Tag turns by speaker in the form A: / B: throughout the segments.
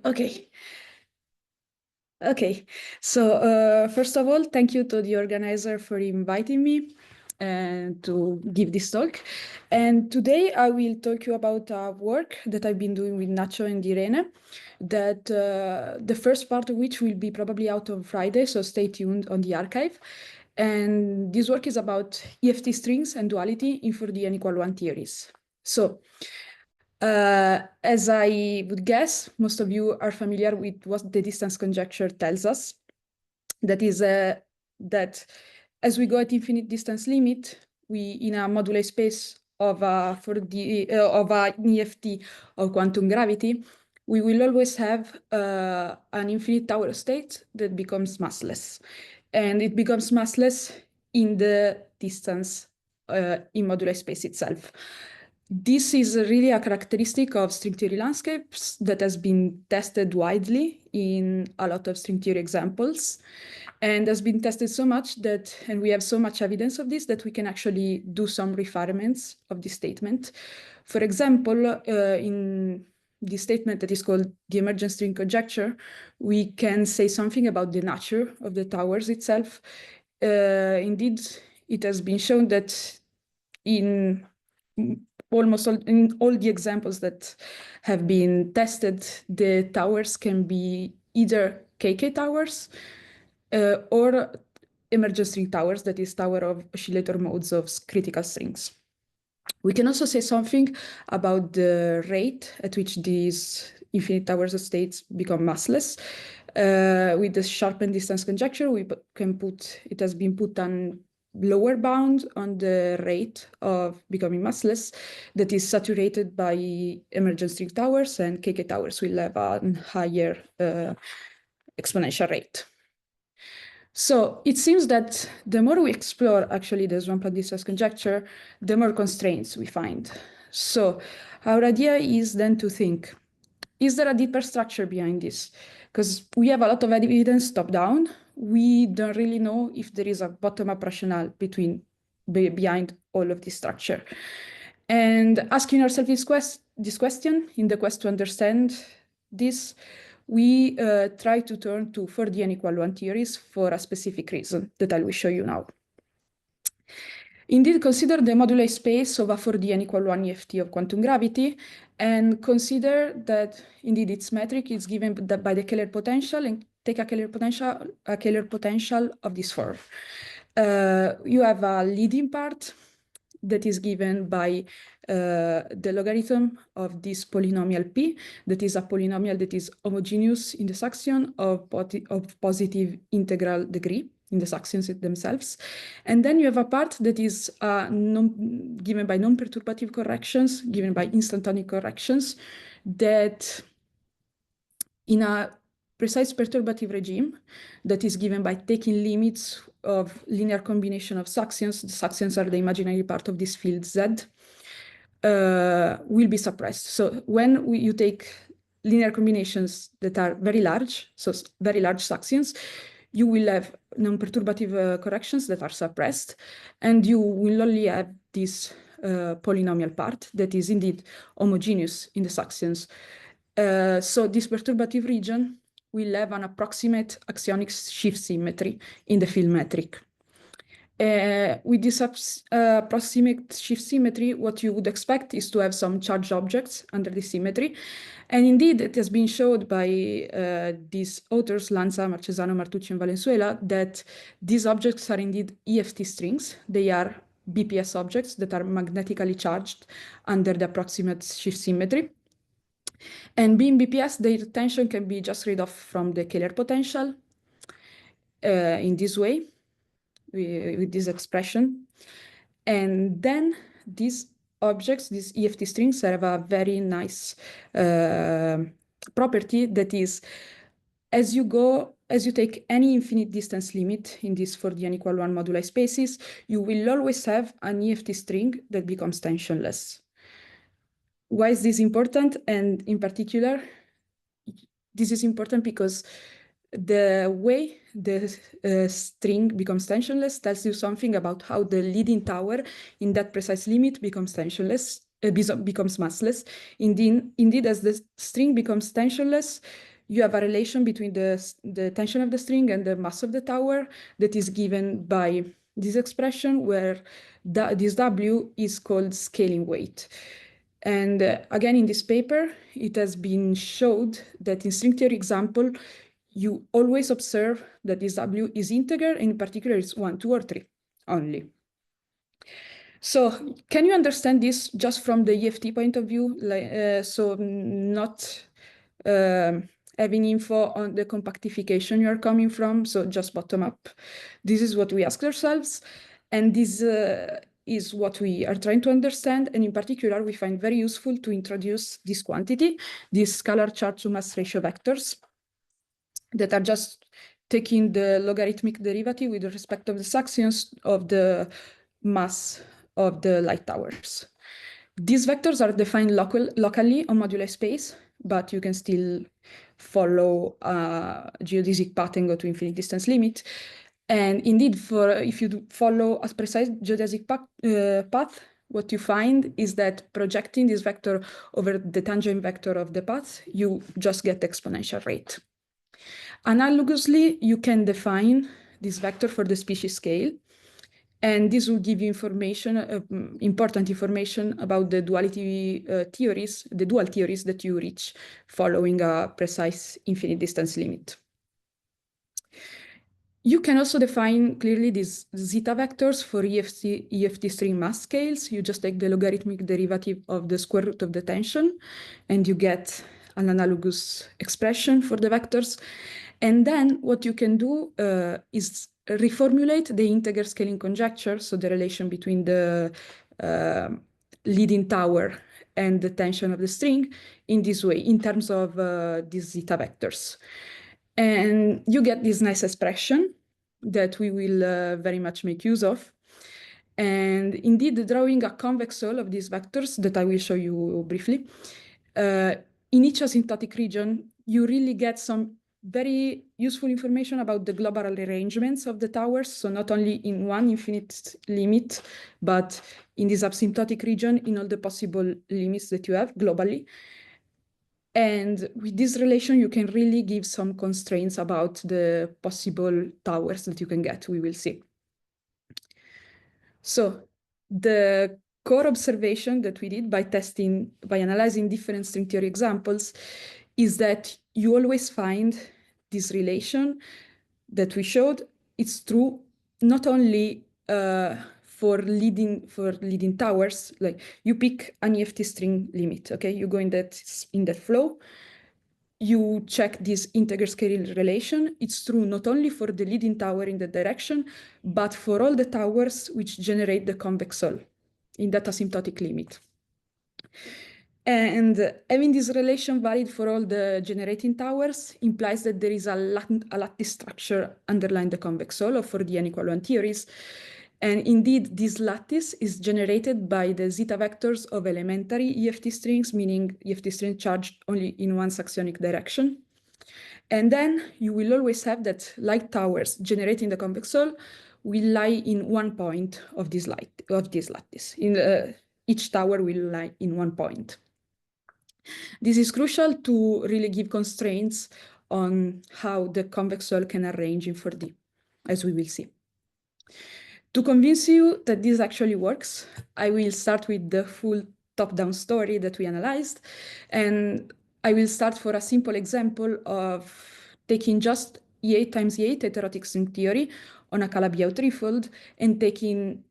A: Okay. Okay. So first of all, thank you to the organizer for inviting me to give this talk. And today I will talk you about work that I've been doing with Nacho and Irene, that the first part of which will be probably out on Friday, so stay tuned on the archive. And this work is about EFT strings and duality in 4D n equal 1 theories. So as I would guess, most of you are familiar with what the distance conjecture tells us. That is that as we go at infinite distance limit, we in a moduli space of an EFT of quantum gravity, we will always have an infinite tower state that becomes massless, and it becomes massless in the distance in moduli space itself. This is really a characteristic of string theory landscapes that has been tested widely in a lot of string theory examples, and has been tested so much that, and we have so much evidence of this, that we can actually do some refinements of this statement. For example, in the statement that is called the Emergent String Conjecture, we can say something about the nature of the towers itself. Indeed, it has been shown that in all the examples that have been tested, the towers can be either KK towers or emergent string towers, that is tower of oscillator modes of critical strings. We can also say something about the rate at which these infinite towers of states become massless. With the Swampland Distance Conjecture, it has been put on lower bound on the rate of becoming massless that is saturated by emergent string towers, and KK towers will have a higher exponential rate. So it seems that the more we explore actually the Swampland Distance Conjecture, the more constraints we find. So our idea is then to think, is there a deeper structure behind this? Because we have a lot of evidence top-down. We don't really know if there is a bottom-up rationale behind all of this structure. And asking ourselves this question, in the quest to understand this, we try to turn to 4D n equal 1 theories for a specific reason that I will show you now. Indeed, consider the moduli space of a 4D n equal 1 EFT of quantum gravity, and consider that indeed its metric is given by the Kahler potential, and take a Kahler potential of this form. You have a leading part that is given by the logarithm of this polynomial P, that is a polynomial that is homogeneous in the Saxion of positive integral degree in the Saxions themselves. And then you have a part that is given by non-perturbative corrections, given by instantaneous corrections, that in a precise perturbative regime that is given by taking limits of linear combination of Saxions. The Saxions are the imaginary part of this field Z, will be suppressed. So when you take linear combinations that are very large, so very large Saxions, you will have non-perturbative corrections that are suppressed, and you will only have this polynomial part that is indeed homogeneous in the Saxions. So this perturbative region will have an approximate axionic shift symmetry in the field metric. With this approximate shift symmetry, what you would expect is to have some charged objects under this symmetry. And indeed, it has been showed by these authors, Lanza, Marchesano, Martucci, and Valenzuela, that these objects are indeed EFT strings. They are BPS objects that are magnetically charged under the approximate shift symmetry. And being BPS, their tension can be just read off from the Kahler potential in this way, with this expression. And then these objects, these EFT strings, have a very nice property that is, as you take any infinite distance limit in these 4D n equal 1 moduli spaces, you will always have an EFT string that becomes tensionless. Why is this important? And in particular, this is important because the way the string becomes tensionless tells you something about how the leading tower in that precise limit becomes tensionless. becomes massless. Indeed, as the string becomes tensionless, you have a relation between the tension of the string and the mass of the tower that is given by this expression, where this W is called scaling weight. And again, in this paper, it has been showed that in string theory example, you always observe that this W is integer, and in particular, it's 1, 2, or 3 only. So can you understand this just from the EFT point of view? So not having info on the compactification you're coming from, so just bottom up. This is what we ask ourselves, and this is what we are trying to understand. And in particular, we find very useful to introduce this quantity, these scalar charge to mass ratio vectors that are just taking the logarithmic derivative with respect of the sections of the mass of the light towers. These vectors are defined locally on moduli space, but you can still follow a geodesic path and go to infinite distance limit. And indeed, if you follow a precise geodesic path, what you find is that projecting this vector over the tangent vector of the path, you just get exponential rate. Analogously, you can define this vector for the species scale, and this will give you information, important information about the duality theories, the dual theories that you reach following a precise infinite distance limit. You can also define clearly these zeta vectors for EFT string mass scales. You just take the logarithmic derivative of the square root of the tension, and you get an analogous expression for the vectors. And then what you can do is reformulate the integer scaling conjecture, so the relation between the leading tower and the tension of the string in this way, in terms of these zeta vectors. And you get this nice expression that we will very much make use of. And indeed, drawing a convex hull of these vectors that I will show you briefly, in each asymptotic region, you really get some very useful information about the global arrangements of the towers. So not only in one infinite limit, but in this asymptotic region, in all the possible limits that you have globally. And with this relation, you can really give some constraints about the possible towers that you can get, we will see. So the core observation that we did by analyzing different string theory examples is that you always find this relation that we showed. It's true not only for leading towers, like you pick an EFT string limit, okay? You go in that flow, you check this integer scaling relation. It's true not only for the leading tower in that direction, but for all the towers which generate the convex hull in that asymptotic limit. And having this relation valid for all the generating towers implies that there is a lattice structure underlying the convex hull or for the n=1 theories. And indeed, this lattice is generated by the zeta vectors of elementary EFT strings, meaning EFT string charged only in one axionic direction. And then you will always have that light towers generating the convex hull will lie in one point of this lattice. Each tower will lie in one point. This is crucial to really give constraints on how the convex hull can arrange in 4D, as we will see. To convince you that this actually works, I will start with the full top-down story that we analyzed, and I will start for a simple example of taking just E8 times E8 heterotic string theory on a Calabi-Yau threefold and taking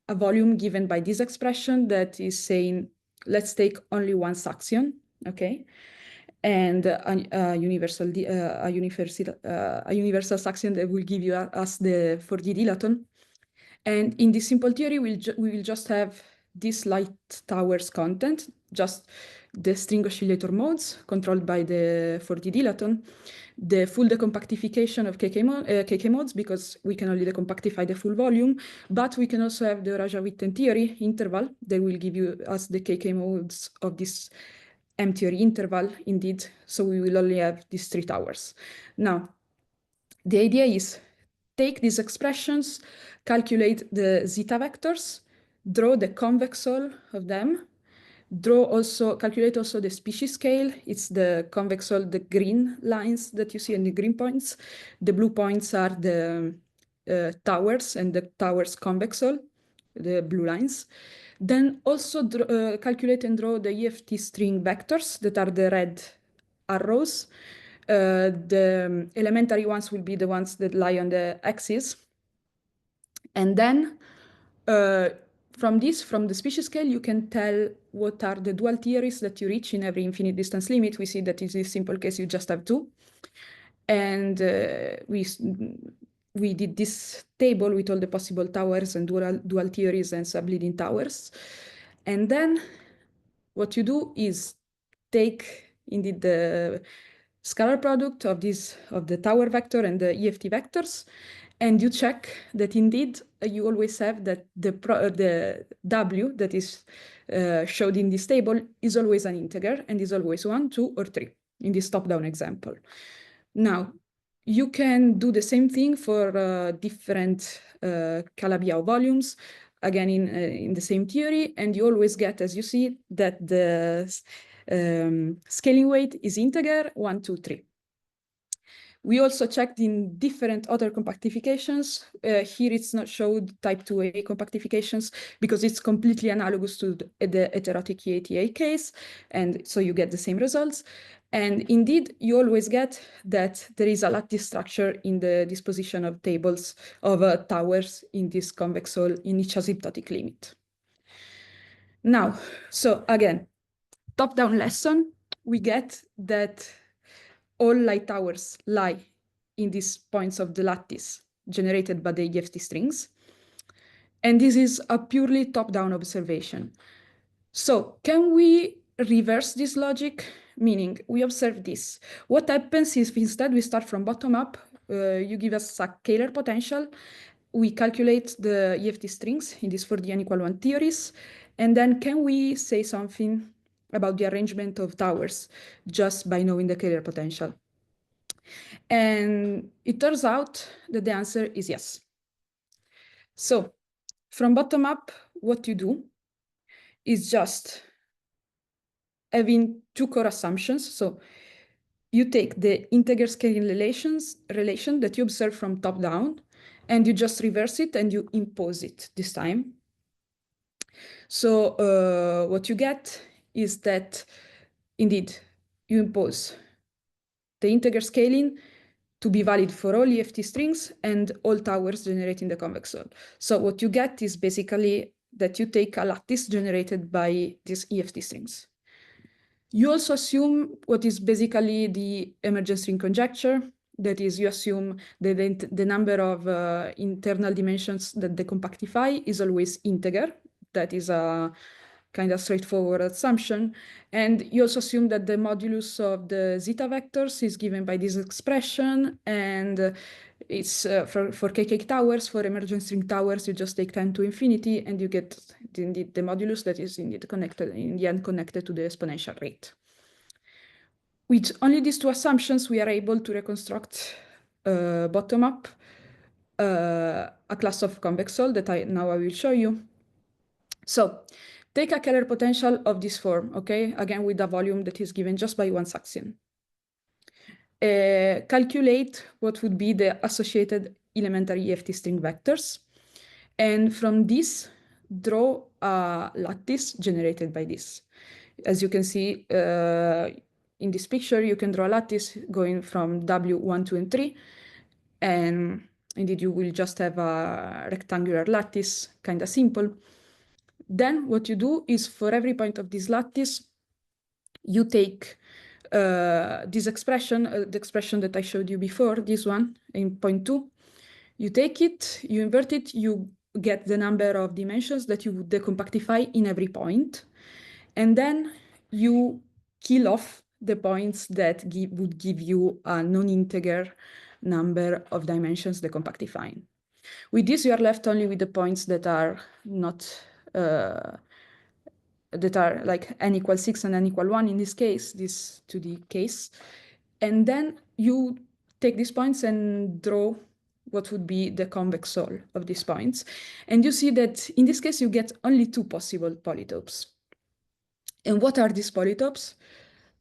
A: a volume given by this expression that is saying, let's take only one saxion, okay? And a universal saxion that will give you us the 4D dilaton. And in this simple theory, we will just have this light towers content, just the string oscillator modes controlled by the 4D dilaton, the full decompactification of KK modes, because we can only decompactify the full volume, but we can also have the Raja-Witten theory interval that will give us the KK modes of this M theory interval, indeed. So we will only have these three towers. Now, the idea is take these expressions, calculate the zeta vectors, draw the convex hull of them, calculate also the species scale. It's the convexol, the green lines that you see and the green points. The blue points are the towers and the towers convexol, the blue lines. Then also calculate and draw the EFT string vectors that are the red arrows. The elementary ones will be the ones that lie on the axis. And then from the species scale, you can tell what are the dual theories that you reach in every infinite distance limit. We see that in this simple case, you just have two. And we did this table with all the possible towers and dual theories and subleading towers. And then what you do is take indeed the scalar product of the tower vector and the EFT vectors, and you check that indeed you always have that the W that is showed in this table is always an integer and is always 1, 2, or 3 in this top-down example. Now, you can do the same thing for different Calabi-Yau volumes, again in the same theory, and you always get, as you see, that the scaling weight is integer 1, 2, 3. We also checked in different other compactifications. Here it's not showed type 2A compactifications because it's completely analogous to the heterotic EATA case, and so you get the same results. And indeed, you always get that there is a lattice structure in the disposition of tables of towers in this convexol in each asymptotic limit. Now, so again, top-down lesson, we get that all light towers lie in these points of the lattice generated by the EFT strings. And this is a purely top-down observation. So can we reverse this logic? Meaning, we observe this. What happens is instead we start from bottom up, you give us a Kahler potential, we calculate the EFT strings in these 4D n=1 theories, and then can we say something about the arrangement of towers just by knowing the Kahler potential? And it turns out that the answer is yes. So from bottom up, what you do is just having two core assumptions. So you take the integer scaling relation that you observe from top down, and you just reverse it and you impose it this time. So what you get is that indeed you impose the integer scaling to be valid for all EFT strings and all towers generating the convexol. So what you get is basically that you take a lattice generated by these EFT strings. You also assume what is basically the Emergent String Conjecture. That is, you assume that the number of internal dimensions that they compactify is always integer. That is a kind of straightforward assumption. And you also assume that the modulus of the zeta vectors is given by this expression. And it's for KK towers, for emergent string towers, you just take 10 to infinity and you get indeed the modulus that is indeed connected, in the end connected to the exponential rate. With only these two assumptions, we are able to reconstruct bottom up a class of convexol that I will show you. So take a Kahler potential of this form, okay? Again, with a volume that is given just by one axiom. Calculate what would be the associated elementary EFT string vectors. And from this, draw a lattice generated by this. As you can see in this picture, you can draw a lattice going from W1, 2, and 3. And indeed, you will just have a rectangular lattice, kind of simple. Then what you do is for every point of this lattice, you take this expression, the expression that I showed you before, this one in point 2. You take it, you invert it, you get the number of dimensions that you would decompactify in every point. And then you kill off the points that would give you a non-integer number of dimensions decompactifying. With this, you are left only with the points that are not that are like n=6 and n=1 in this case, this 2D case. And then you take these points and draw what would be the convex sol of these points. And you see that in this case, you get only two possible polytopes. And what are these polytopes?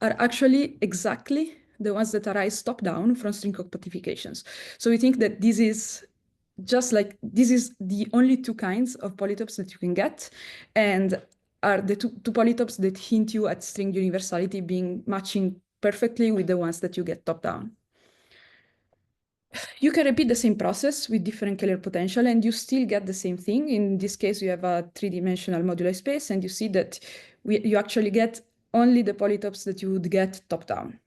A: Are actually exactly the ones that arise top-down from string compactifications. So we think that this is this is the only two kinds of polytopes that you can get, and are the two polytopes that hint you at string universality being matching perfectly with the ones that you get top-down. You can repeat the same process with different Kahler potential and you still get the same thing. In this case, you have a three-dimensional moduli space and you see that you actually get only the polytopes that you would get top-down.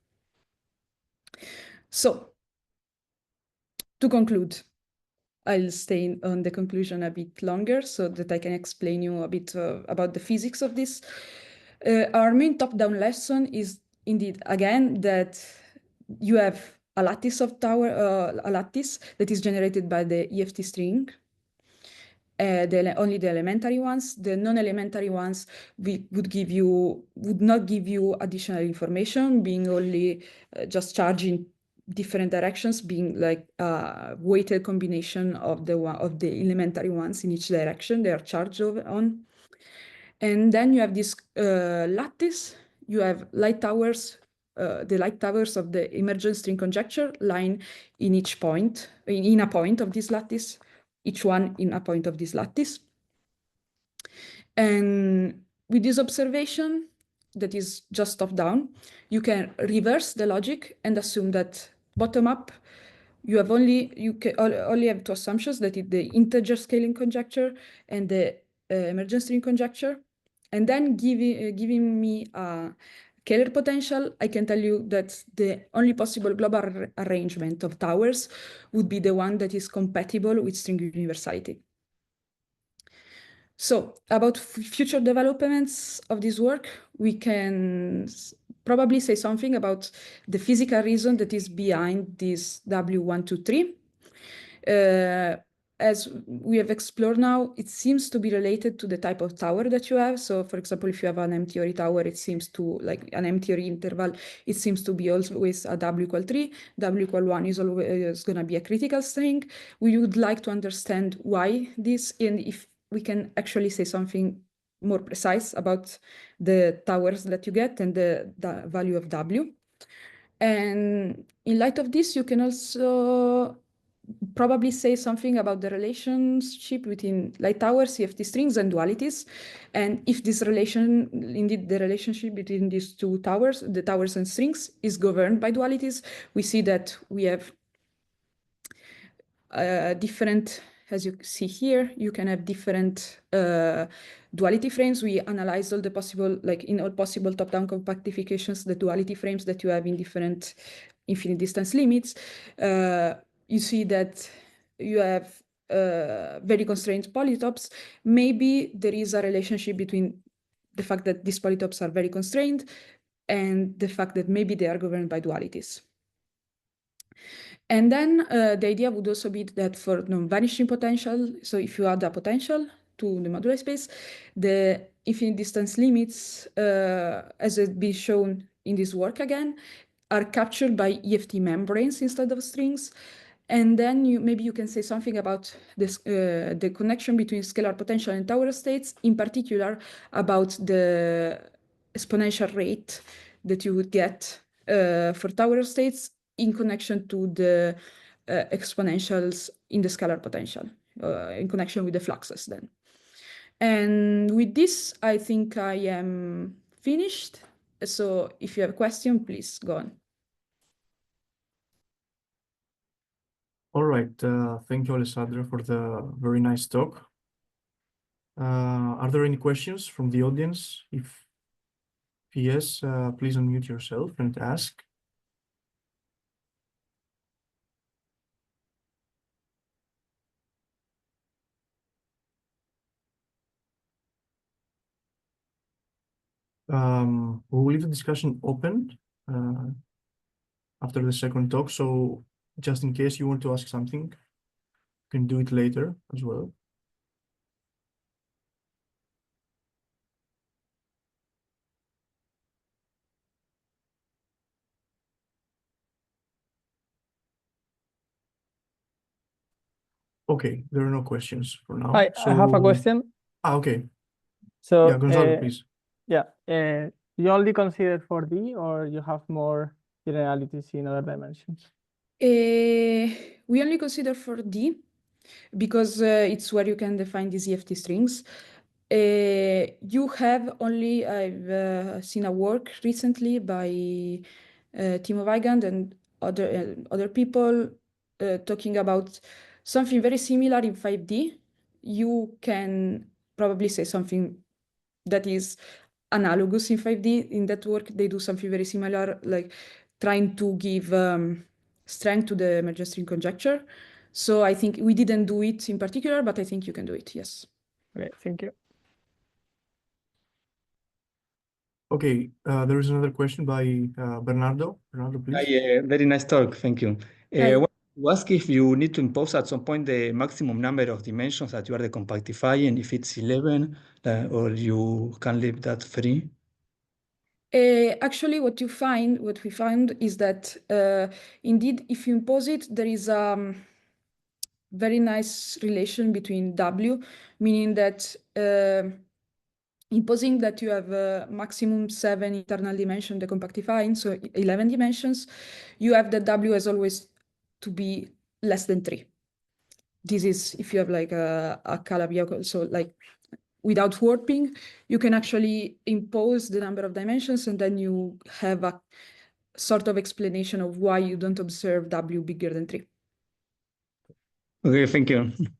A: So, to conclude, I'll stay on the conclusion a bit longer so that I can explain you a bit about the physics of this. Our main top-down lesson is indeed, again, that you have a lattice of a lattice that is generated by the EFT string, only the elementary ones. The non-elementary ones would not give you additional information, being only just charging different directions, being like a weighted combination of the elementary ones in each direction they are charged on. And then you have this lattice. You have light towers, the light towers of the emergent string conjecture lying in each point, in a point of this lattice, each one in a point of this lattice. And with this observation, that is just top-down, you can reverse the logic and assume that bottom-up, you only have two assumptions, that is the integer scaling conjecture and the emergent string conjecture. And then giving me a Kahler potential, I can tell you that the only possible global arrangement of towers would be the one that is compatible with string universality. So about future developments of this work, we can probably say something about the physical reason that is behind this W123. As we have explored now, it seems to be related to the type of tower that you have. So for example, if you have an M-theory tower, it seems to, like an M-theory interval, it seems to be always a W equal 3. W equal 1 is always going to be a critical string. We would like to understand why this, and if we can actually say something more precise about the towers that you get and the value of W. And in light of this, you can also probably say something about the relationship between light towers, EFT strings, and dualities. And if this relation, indeed the relationship between these two towers, the towers and strings, is governed by dualities, we see that we have different, as you see here, you can have different duality frames. We analyzed all the possible, like in all possible top-down compactifications, the duality frames that you have in different infinite distance limits. You see that you have very constrained polytopes. Maybe there is a relationship between the fact that these polytopes are very constrained and the fact that maybe they are governed by dualities. And then the idea would also be that for non-vanishing potential, so if you add a potential to the moduli space, the infinite distance limits, as it be shown in this work again, are captured by EFT membranes instead of strings. And then maybe you can say something about this, the connection between scalar potential and tower states, in particular about the exponential rate that you would get for tower states in connection to the exponentials in the scalar potential, in connection with the fluxes then. And with this, I think I am finished. So if you have a question, please go on.
B: All right, thank you, Alessandra, for the very nice talk. Are there any questions from the audience? If yes, please unmute yourself and ask. We'll leave the discussion open after the second talk. So just in case you want to ask something, you can do it later as well. Okay, there are no questions for now.
C: I have a question.
B: Okay.
C: So
B: yeah, Gonzalo, please.
C: Yeah. You only consider 4D, or you have more generalities in other dimensions?
A: We only consider 4D because it's where you can define these EFT strings. You have only, I've seen a work recently by Timo Weigand and other people talking about something very similar in 5D. You can probably say something that is analogous in 5D. In that work, they do something very similar, like trying to give strength to the emergent string conjecture. So I think we didn't do it in particular, but I think you can do it, yes.
C: Okay, thank you.
B: Okay, there is another question by Bernardo. Bernardo, please.
D: Yeah, very nice talk. Thank you.
A: Hi.
D: What to ask if you need to impose at some point the maximum number of dimensions that you are decompactifying, if it's 11, or you can leave that free?
A: Actually, what we found is that indeed, if you impose it, there is a very nice relation between W, meaning that imposing that you have a maximum 7 internal dimension decompactifying, so 11 dimensions, you have the W as always to be less than 3. This is if you have like a Kahler vehicle, so like without warping, you can actually impose the number of dimensions, and then you have a sort of explanation of why you don't observe W bigger than 3.
D: Okay, thank you.